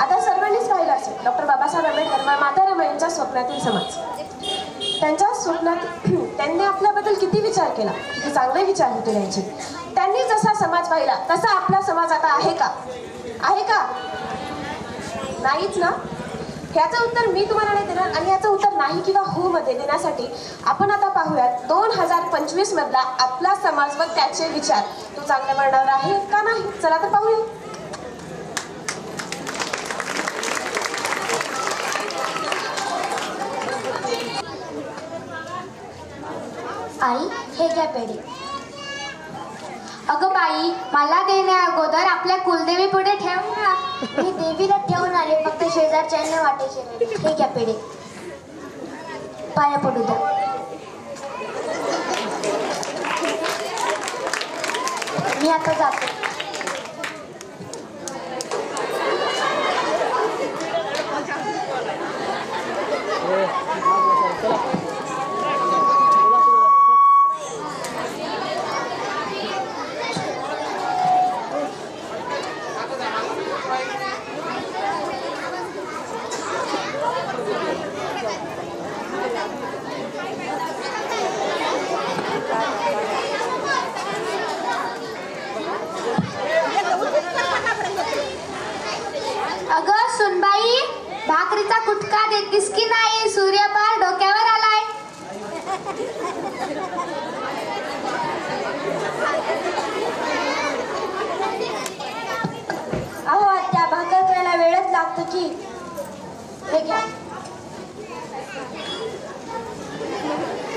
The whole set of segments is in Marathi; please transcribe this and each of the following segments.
आता सर्वांनीच पाहिलं असेल डॉक्टर बाबासाहेब आंबेडकर माता रमाईंच्या स्वप्नातील समाज. त्यांच्या स्वप्नात त्यांनी आपल्याबद्दल किती विचार केला, किती चांगले विचार होते त्यांचे. त्यांनी जसा समाज पाहिला तसा आपला समाज आता आहे का? आहे का? नाहीच ना. ह्याचं उत्तर मी तुम्हाला नाही देणार आणि याचं उत्तर नाही किंवा हो मध्ये देण्यासाठी आपण आता पाहूयात 2025 मधला आपला समाज व त्याचे विचार तो चांगल्या मांडणार आहे का नाही. चला तर पाहूया. आई, हे घ्या पेढे. अगं बाई, मला देण्या अगोदर आपल्या कुलदेवी पुढे ठेव ना. मी देवीला ठेवून आले, फक्त शेजारच्यांना वाटायचे नाही. हे घ्या पेढे, पाया पडू द्या. मी आता जाते. अगं सुनबाई, भाकरीचा कुटका देतीस की नाही? सूर्य पार डोक्यावर आलाय. अहो आत्या, भाकर करायला वेळच लागतो की. हे घ्या.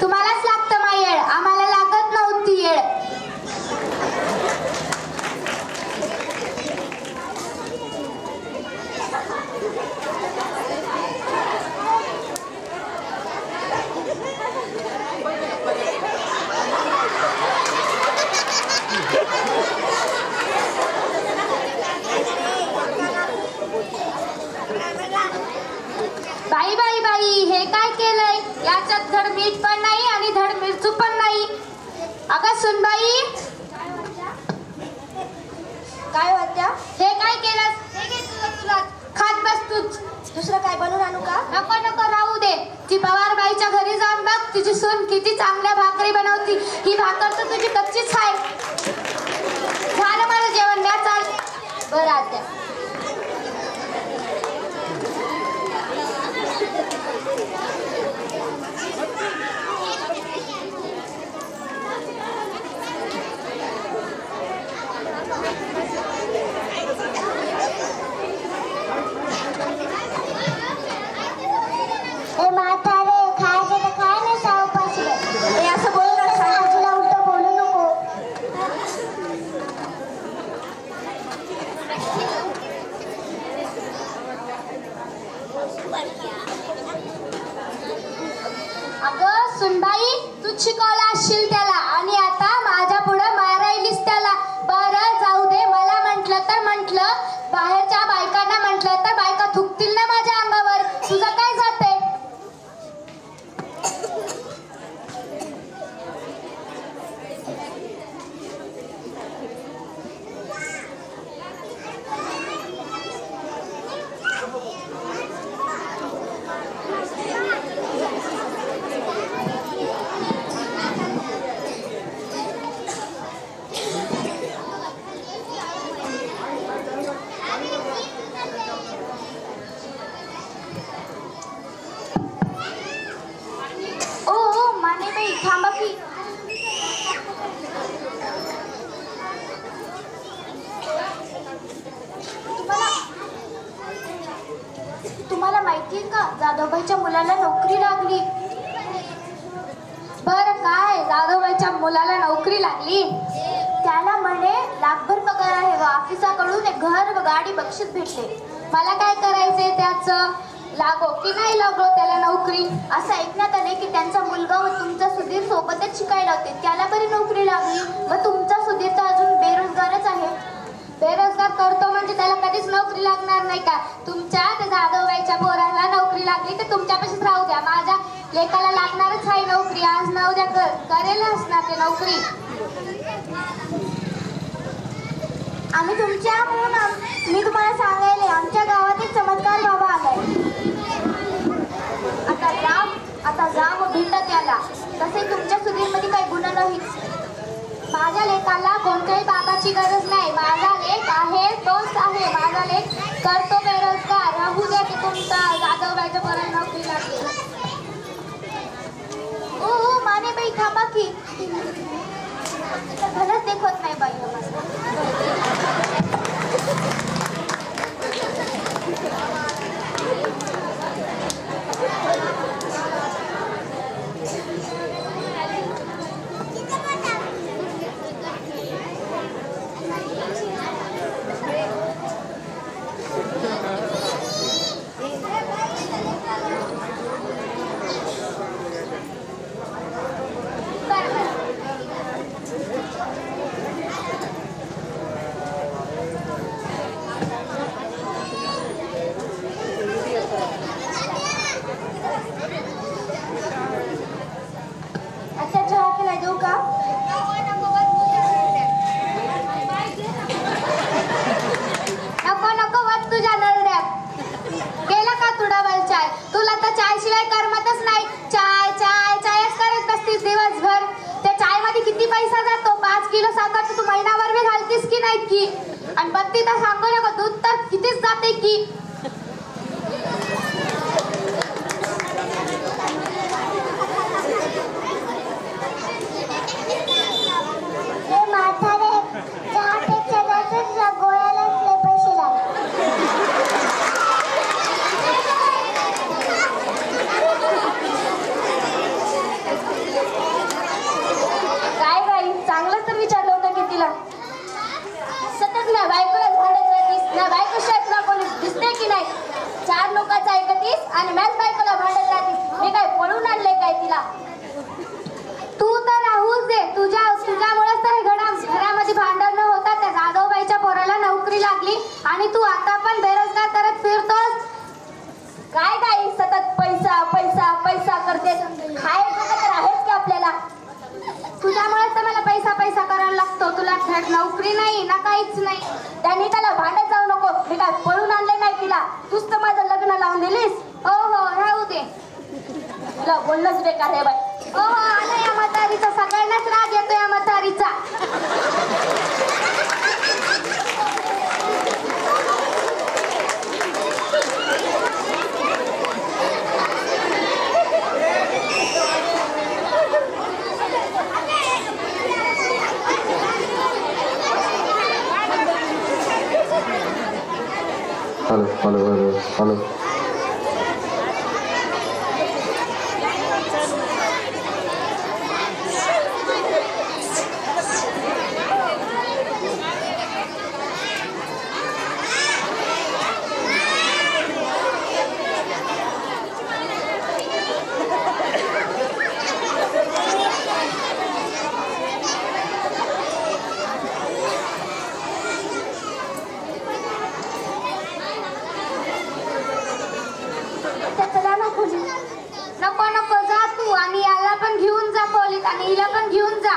तुम्हालाच लागतं मा येळ, आम्हाला लागत नव्हती येळ. बाई बाई बाई, हे काय केलंय? याच्यात धड मीठ पण नाही आणि धड मिरचू पण नाही. अगं सुनबाई, काय होत्या? हे काय केलंस? हे घे तुला, खात बस तूच. दुसरं काय बनवून आणू का? नको नको, राहू दे. ती पवार बाईच्या घरी जाऊन बघ, तुझी सून किती चांगल्या भाकरी बनवती. ही भाकर तर तुझी कच्चीच आहे. झालं माझं जेवण, द्या चाल. बरं आत्या. अगं सुनबाई, तू शिकवला असशील त्याला आणि आता माझ्या पुढे मारायलीस त्याला. बरं जाऊ दे. मला म्हटलं तर म्हटलं, बाहेरच्या बायकांना म्हटलं तर बायका थुकतील ना माझ्या अंगावर. तुझं काय जाते? तुम्हाला माहितीये का, जाधवबाईच्या मुलाला नोकरी लागली. बर काय, जाधवबाईच्या मुलाला नोकरी लागली? त्याला म्हणे लाखभर पगार आहे व ऑफिसाकडून एक घर व गाडी बक्षीस भेटले. मला काय करायचंय त्याचं? लागो की नाही लागो त्याला नोकरी. असं ऐकण्यात आले की त्यांचा मुलगा व तुमचा सुधीर सोबतच शिकायला होते, त्याला बरी नोकरी लागली. व तुमचा सुधीर तर अजून बेरोजगारच आहे. बेरोजगार करतो म्हणजे त्याला कधीच नोकरी लागणार नाही का? तुमच्या त्या जाधवबाईच्या पोराला नोकरी लागली तर तुमच्यापाशीच राहू द्या. माझ्या लेकाला लागणारच आहे नोकरी, आज ना उद्या करेलच ना ते नोकरी. आम्ही तुमच्या म्हणून मी तुम्हाला सांगायले, आमच्या गावात एक जाधवबाईच्या पोराला नोकरी लागली. ओ माने बाई थांबा की. घरच देखत नाही बाई. आणि बत्ती तर सांगू नका दूध तर कितीच जाते की. हे म्हातारे चहापेक्षा जास्त गोळ्यालाच लय पैसे लागले. काय बाई चांगलंच तर विचारलं होतं की तिला. सतत ना बायकोला भांडत राहतीस ना बायकोशिवाय तुला कोणी दिसते की नाही. 4 लोकांचं ऐकतीस आणि मॅच बायकोला भांडत राहतीस. मी काय पळून आणले काय तिला. तू तर राहूच दे. तुझ्यामुळेच तर घरामध्ये भांडण न होता त्या जाधवबाईच्या पोराला नोकरी लागली आणि तू आता पण बेरोजगार करत फिरतोस. काय काय सतत पैसा पैसा पैसा करते. खायचं तर आहेच की आपल्याला. तुझ्यामुळेच तर मला पैसा पैसा करायला लागतो. तुला थेट नोकरी नाही ना काहीच नाही. त्यांनी त्याला भांडत जाऊ नको. मी काय पळून आणले नाही तिला. तूच तर माझं लग्न लावून दिलीस. हो हो राहू दे. तुला बोलणंच बेकार आहे बाई. हो हो आला या म्हातारीचा. सगळ्यांनाच राग येतो या म्हातारीचा. Hello hello hello hello. नको नको जा तू आणि याला पण घेऊन जा खोलीत आणि हिला पण घेऊन जा.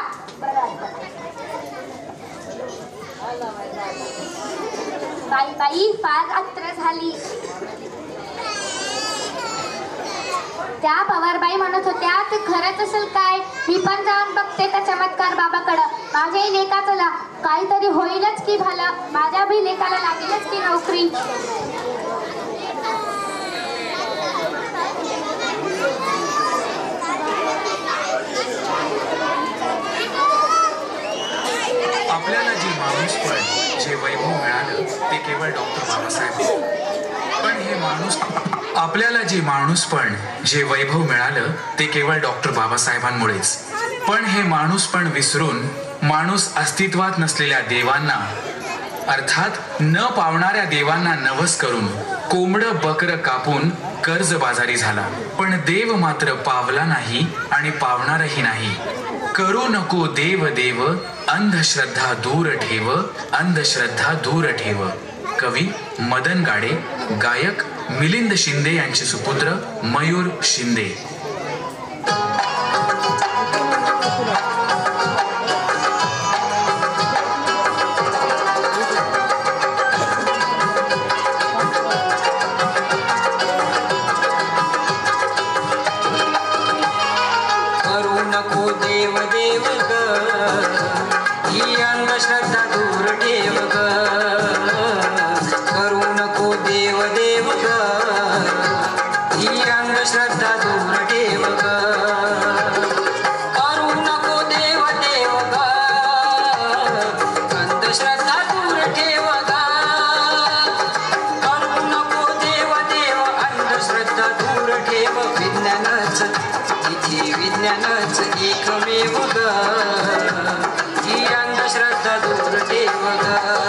बाई बाई फार आत्र झाली. त्या पवारबाई म्हणत होत्या ते खरंच असेल काय. मी पण जाऊन बघते त्या चमत्कार बाबाकडं. माझ्याही लेकाचं काहीतरी होईलच की भलं. माझ्या भी लेकाला लागेलच की नोकरी. आपल्याला जे माणूसपण जे वैभव मिळालं ते केवळ डॉक्टर बाबासाहेब. पण हे आपल्याला जे माणूसपण जे वैभव मिळालं ते केवळ डॉक्टर बाबासाहेबांमुळेच. पण हे माणूसपण विसरून माणूस अस्तित्वात नसलेल्या देवांना अर्थात न पावणाऱ्या देवांना नवस करून कोंबडं बकरं कापून कर्जबाजारी झाला. पण देव मात्र पावला नाही आणि पावणारही नाही. करू नको देव देव अंधश्रद्धा दूर ठेव अंधश्रद्धा दूर ठेव. कवी मदन गाडे. गायक मिलिंद शिंदे यांचे सुपुत्र मयूर शिंदे. करू नको देव देव ग ही अंधश्रद्धा दूर ठेव ग. करू नको देव देव ग ही देव ग ही अंधश्रद्धा दूर ठेव ग